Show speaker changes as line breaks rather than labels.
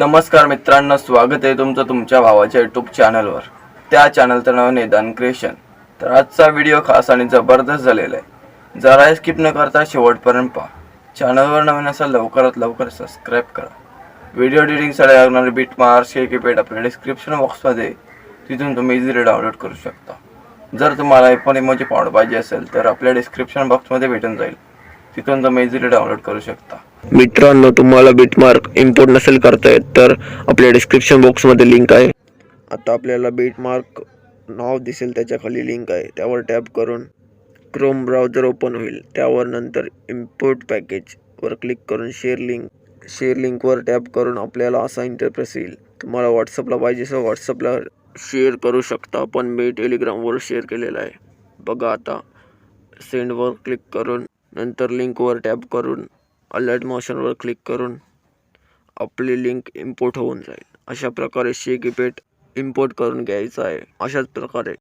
नमस्कार मित्रांनो, स्वागत आहे तुमचं तुमच्या भावाच्या यूट्यूब चॅनलवर. त्या चॅनलचं नाव नेधांत क्रिएशन. तर आजचा व्हिडिओ खास आणि जबरदस्त झालेला आहे. जरा स्किप न करता शेवटपर्यंत पहा. चॅनलवर नवीन असाल लवकरात लवकर सबस्क्राईब करा. व्हिडिओ एडिटिंगसाठी लागणारे बीट मार्क्स हे कीपॅड आपल्या डिस्क्रिप्शन बॉक्समध्ये, तिथून तुम्ही इझिली डाउनलोड करू शकता. जर तुम्हाला पण इमोजी पावडर पाहिजे असेल तर आपल्या डिस्क्रिप्शन बॉक्समध्ये भेटून जाईल, तिथून तुम्ही इझिली डाउनलोड करू शकता.
मित्रांनो, तुम्हाला बीटमार्क इम्पोर्ट नसेल करता येत तर आपल्या डिस्क्रिप्शन बॉक्समध्ये लिंक आहे. आता आपल्याला बीटमार्क नाव दिसेल, त्याच्या खाली लिंक आहे, त्यावर टॅप करून क्रोम ब्राउझर ओपन होईल. त्यावर नंतर इम्पोर्ट पॅकेजवर क्लिक करून शेअर लिंकवर टॅप करून आपल्याला असा इंटरफेस येईल. तुम्हाला व्हॉट्सअपला पाहिजे तर व्हॉट्सअपला शेअर करू शकता, पण मी टेलिग्रामवर शेअर केलेला आहे. बघा, आता सेंडवर क्लिक करून नंतर लिंकवर टॅप करून अलाइट मोशनवर क्लिक करून आपली लिंक इम्पोर्ट होऊन जाईल. अशा प्रकारे कीपॅड इम्पोर्ट करून घ्यायचा आहे. अशाच प्रकारे